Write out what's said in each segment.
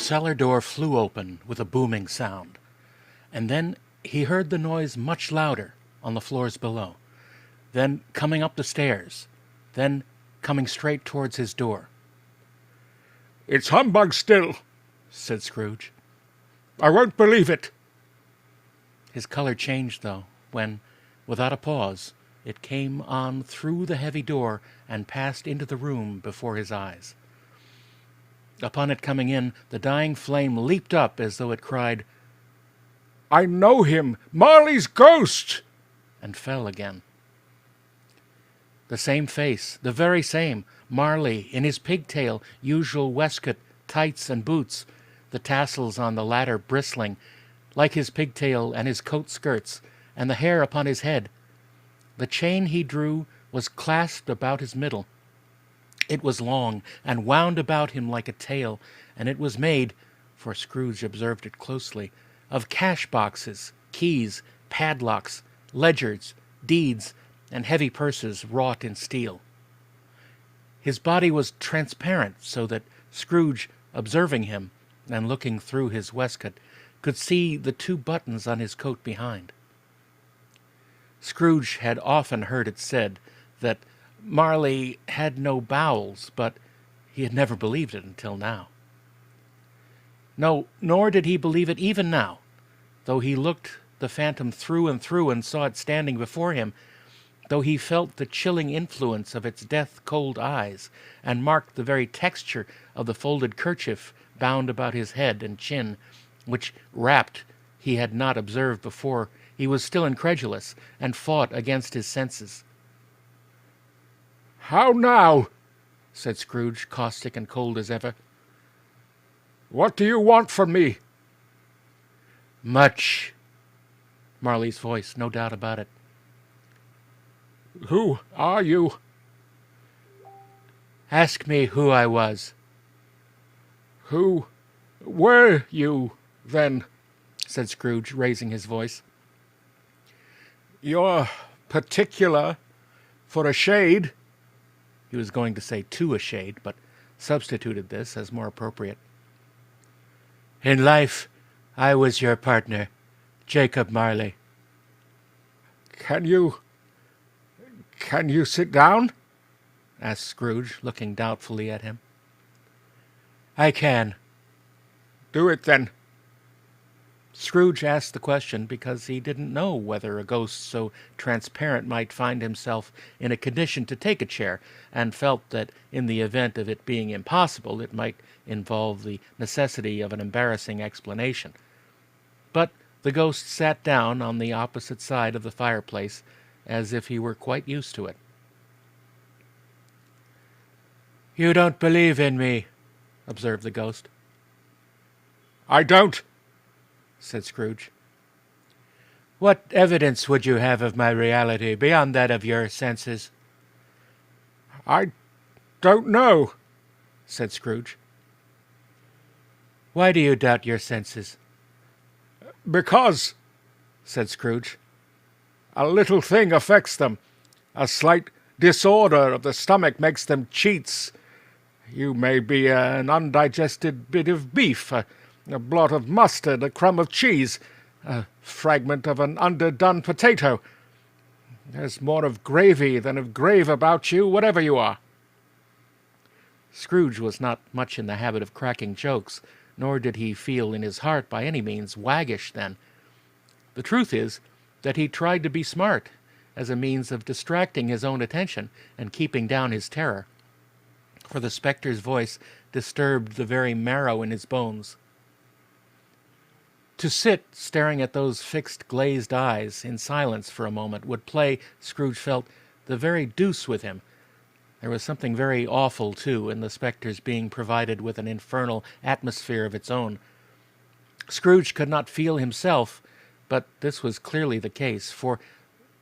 cellar door flew open with a booming sound, and then he heard the noise much louder on the floors below, then coming up the stairs, then coming straight towards his door. "It's humbug still," said Scrooge. "I won't believe it." His color changed, though, when, without a pause, it came on through the heavy door and passed into the room before his eyes. Upon it coming in, the dying flame leaped up as though it cried, "I know him! Marley's ghost!" and fell again. The same face, the very same, Marley, in his pigtail, usual waistcoat, tights, and boots, the tassels on the latter bristling, like his pigtail and his coat skirts, and the hair upon his head. The chain he drew was clasped about his middle. It was long, and wound about him like a tail, and it was made, for Scrooge observed it closely, of cash-boxes, keys, padlocks, ledgers, deeds, and heavy purses wrought in steel. His body was transparent, so that Scrooge, observing him, and looking through his waistcoat, could see the 2 buttons on his coat behind. Scrooge had often heard it said that Marley had no bowels, but he had never believed it until now. No, nor did he believe it even now, though he looked the phantom through and saw it standing before him, though he felt the chilling influence of its death-cold eyes, and marked the very texture of the folded kerchief bound about his head and chin, which wrapped he had not observed before. He was still incredulous, and fought against his senses. "How now?" said Scrooge, caustic and cold as ever. "What do you want from me?" "Much." Marley's voice, no doubt about it. "Who are you?" "Ask me who I was." "Who were you, then?" said Scrooge, raising his voice. "You're particular for a shade." He was going to say to a shade, but substituted this as more appropriate. "In life, I was your partner, Jacob Marley." Can you sit down?" asked Scrooge, looking doubtfully at him. "I can." "Do it, then." Scrooge asked the question because he didn't know whether a ghost so transparent might find himself in a condition to take a chair, and felt that in the event of it being impossible, it might involve the necessity of an embarrassing explanation. But the ghost sat down on the opposite side of the fireplace, as if he were quite used to it. "You don't believe in me," observed the ghost. "I don't," said Scrooge. "What evidence would you have of my reality beyond that of your senses?" "I don't know," said Scrooge. "Why do you doubt your senses?" "Because," said Scrooge, "a little thing affects them. A slight disorder of the stomach makes them cheats. You may be an undigested bit of beef, a blot of mustard, a crumb of cheese, a fragment of an underdone potato. There's more of gravy than of grave about you, whatever you are." Scrooge was not much in the habit of cracking jokes, nor did he feel in his heart by any means waggish then. The truth is that he tried to be smart, as a means of distracting his own attention and keeping down his terror, for the spectre's voice disturbed the very marrow in his bones. To sit staring at those fixed glazed eyes in silence for a moment would play, Scrooge felt, the very deuce with him. There was something very awful, too, in the spectre's being provided with an infernal atmosphere of its own. Scrooge could not feel himself, but this was clearly the case, for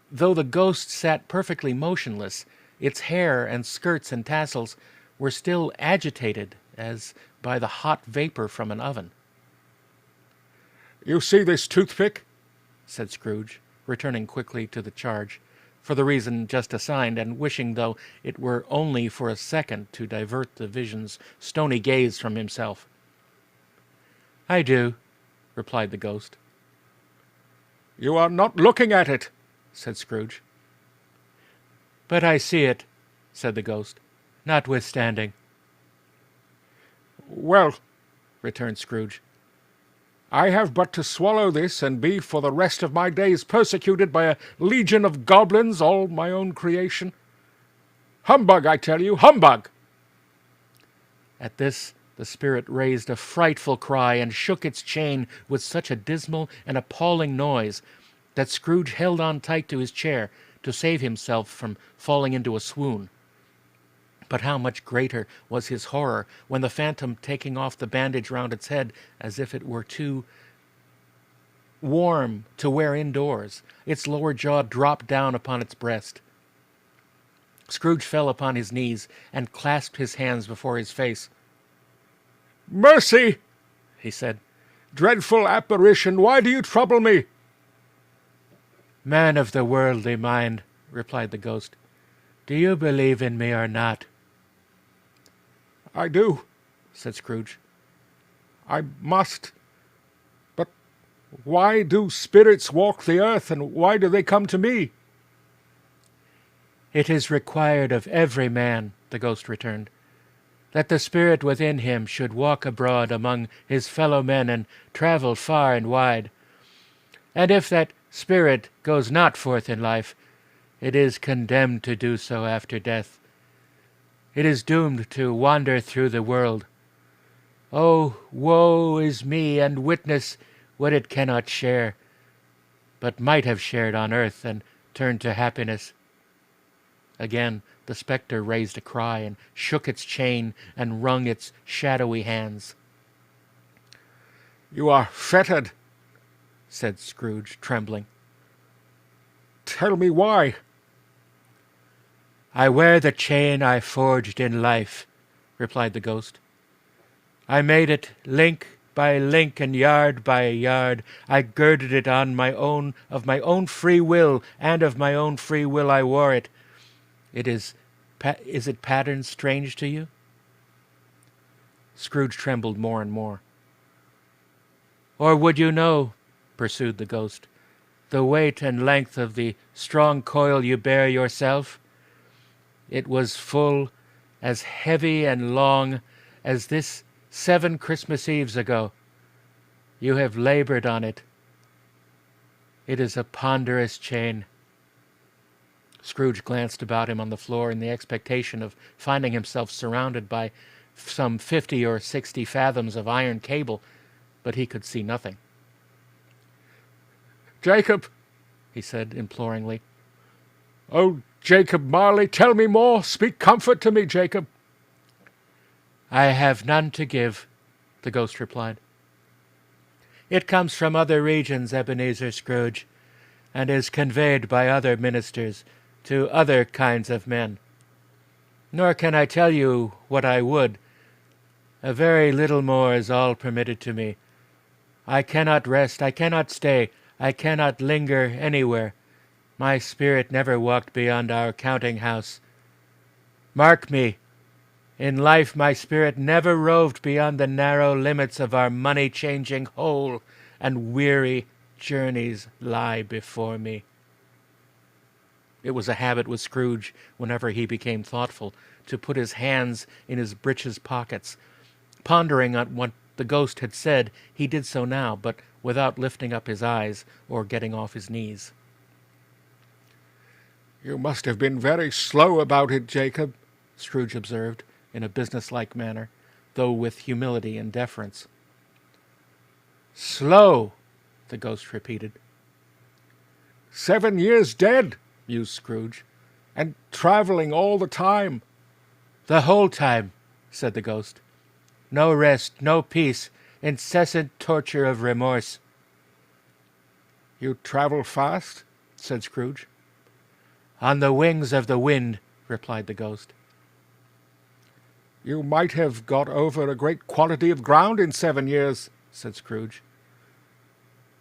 though the ghost sat perfectly motionless, its hair and skirts and tassels were still agitated as by the hot vapor from an oven. "You see this toothpick?" said Scrooge, returning quickly to the charge, for the reason just assigned, and wishing, though it were only for a second, to divert the vision's stony gaze from himself. "I do," replied the ghost. "You are not looking at it," said Scrooge. "But I see it," said the ghost, "notwithstanding." "Well," returned Scrooge, "I have but to swallow this, and be for the rest of my days persecuted by a legion of goblins, all my own creation. Humbug, I tell you, humbug!" At this the spirit raised a frightful cry and shook its chain with such a dismal and appalling noise that Scrooge held on tight to his chair to save himself from falling into a swoon. But how much greater was his horror when the phantom, taking off the bandage round its head as if it were too warm to wear indoors, its lower jaw dropped down upon its breast. Scrooge fell upon his knees and clasped his hands before his face. "Mercy!" he said. "Dreadful apparition, why do you trouble me?" "Man of the worldly mind," replied the ghost, "do you believe in me or not?" "I do," said Scrooge. "I must. But why do spirits walk the earth, and why do they come to me?" "It is required of every man," the ghost returned, "that the spirit within him should walk abroad among his fellow men and travel far and wide. And if that spirit goes not forth in life, it is condemned to do so after death. It is doomed to wander through the world. Oh, woe is me, and witness what it cannot share, but might have shared on earth and turned to happiness." Again the spectre raised a cry and shook its chain and wrung its shadowy hands. "You are fettered," said Scrooge, trembling. "Tell me why." "I wear the chain I forged in life," replied the ghost. "I made it link by link and yard by yard. I girded it on of my own free will, and of my own free will I wore it. Is it patterned strange to you?" Scrooge trembled more and more. "Or would you know," pursued the ghost, "the weight and length of the strong coil you bear yourself? It was full, as heavy and long as this 7 Christmas Eves ago. You have labored on it. It is a ponderous chain." Scrooge glanced about him on the floor in the expectation of finding himself surrounded by some 50 or 60 fathoms of iron cable, but he could see nothing. "Jacob," he said imploringly. "Oh, Jacob Marley, tell me more. Speak comfort to me, Jacob." "I have none to give," the ghost replied. "It comes from other regions, Ebenezer Scrooge, and is conveyed by other ministers to other kinds of men. Nor can I tell you what I would. A very little more is all permitted to me. I cannot rest, I cannot stay, I cannot linger anywhere. My spirit never walked beyond our counting-house. Mark me, in life my spirit never roved beyond the narrow limits of our money-changing hole, and weary journeys lie before me." It was a habit with Scrooge, whenever he became thoughtful, to put his hands in his breeches pockets. Pondering on what the ghost had said, he did so now, but without lifting up his eyes or getting off his knees. "You must have been very slow about it, Jacob," Scrooge observed, in a businesslike manner, though with humility and deference. "Slow," the ghost repeated. 7 years dead," mused Scrooge, "and travelling all the time." "The whole time," said the ghost. "No rest, no peace, incessant torture of remorse." "You travel fast?" said Scrooge. "On the wings of the wind," replied the ghost. "You might have got over a great quantity of ground in 7 years," said Scrooge.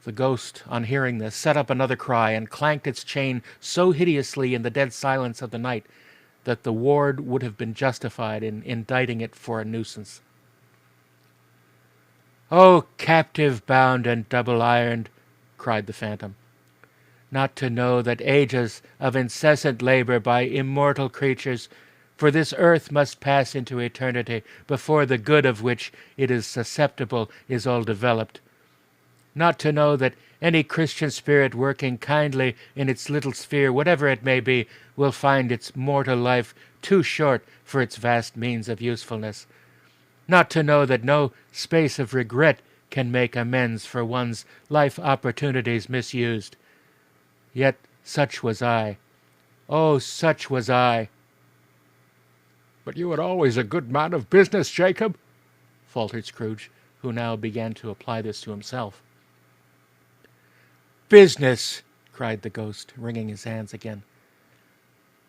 The ghost, on hearing this, set up another cry and clanked its chain so hideously in the dead silence of the night that the ward would have been justified in indicting it for a nuisance. "Oh, captive bound and double-ironed," cried the phantom, "not to know that ages of incessant labor by immortal creatures for this earth must pass into eternity before the good of which it is susceptible is all developed. Not to know that any Christian spirit working kindly in its little sphere, whatever it may be, will find its mortal life too short for its vast means of usefulness. Not to know that no space of regret can make amends for one's life opportunities misused. Yet such was I. Oh, such was I." "But you were always a good man of business, Jacob," faltered Scrooge, who now began to apply this to himself. "Business!" cried the ghost, wringing his hands again.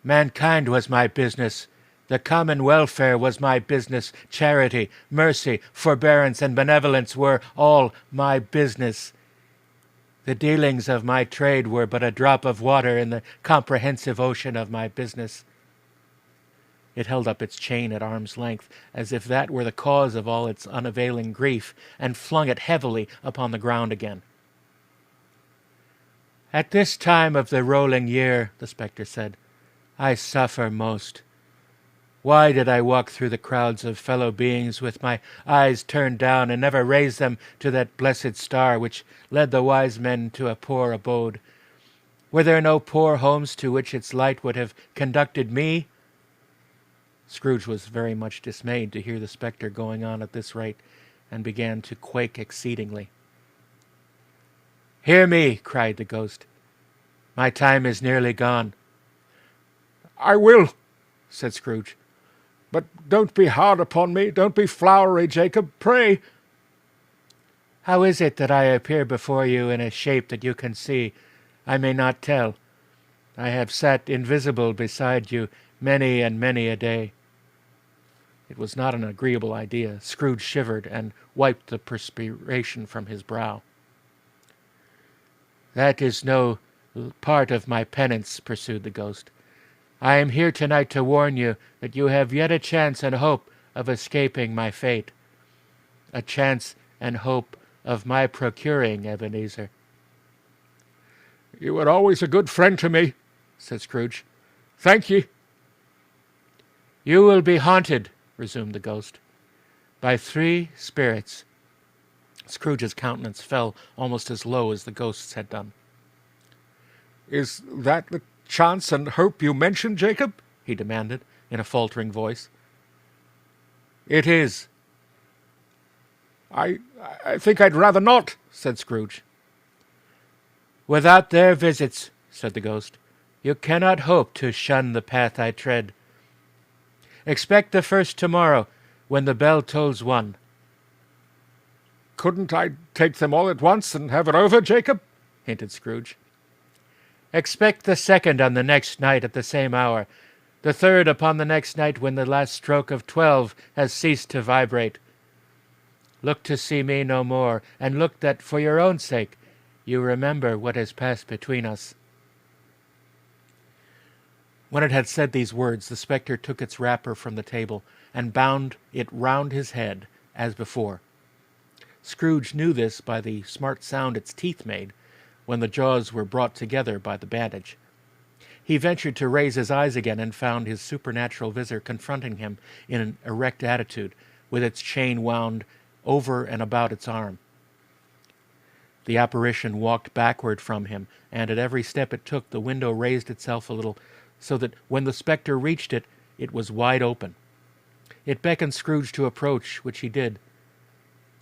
"Mankind was my business. The common welfare was my business. Charity, mercy, forbearance, and benevolence were all my business. The dealings of my trade were but a drop of water in the comprehensive ocean of my business." It held up its chain at arm's length, as if that were the cause of all its unavailing grief, and flung it heavily upon the ground again. "At this time of the rolling year," the spectre said, "I suffer most. Why did I walk through the crowds of fellow beings with my eyes turned down, and never raise them to that blessed star which led the wise men to a poor abode? Were there no poor homes to which its light would have conducted me?" Scrooge was very much dismayed to hear the spectre going on at this rate, and began to quake exceedingly. "Hear me!" cried the ghost. "My time is nearly gone." "I will," said Scrooge. "But don't be hard upon me. Don't be flowery, Jacob. Pray." "How is it that I appear before you in a shape that you can see? I may not tell. I have sat invisible beside you many and many a day." It was not an agreeable idea. Scrooge shivered and wiped the perspiration from his brow. "That is no part of my penance," pursued the ghost. "I am here tonight to warn you that you have yet a chance and hope of escaping my fate. A chance and hope of my procuring, Ebenezer." "You were always a good friend to me," said Scrooge. "Thank ye." "You will be haunted," resumed the ghost, "by 3 spirits. Scrooge's countenance fell almost as low as the ghost's had done. "Is that the chance and hope you mentioned, Jacob?" he demanded, in a faltering voice. "It is." I think I'd rather not," said Scrooge. "Without their visits," said the ghost, "you cannot hope to shun the path I tread. Expect the first tomorrow, when the bell tolls 1. "Couldn't I take them all at once and have it over, Jacob?" hinted Scrooge. "Expect the second on the next night at the same hour, the third upon the next night when the last stroke of 12 has ceased to vibrate. Look to see me no more, and look that, for your own sake, you remember what has passed between us." When it had said these words, the spectre took its wrapper from the table and bound it round his head, as before. Scrooge knew this by the smart sound its teeth made when the jaws were brought together by the bandage. He ventured to raise his eyes again and found his supernatural visitor confronting him in an erect attitude, with its chain wound over and about its arm. The apparition walked backward from him, and at every step it took, the window raised itself a little, so that when the spectre reached it, it was wide open. It beckoned Scrooge to approach, which he did.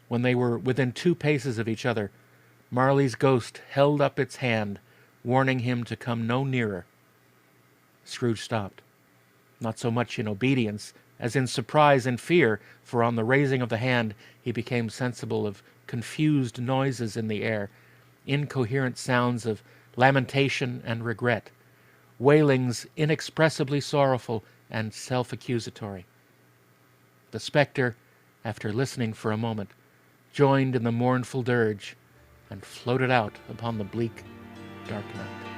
When they were within 2 paces of each other, Marley's ghost held up its hand, warning him to come no nearer. Scrooge stopped, not so much in obedience as in surprise and fear, for on the raising of the hand he became sensible of confused noises in the air, incoherent sounds of lamentation and regret, wailings inexpressibly sorrowful and self-accusatory. The spectre, after listening for a moment, joined in the mournful dirge and floated out upon the bleak, dark night.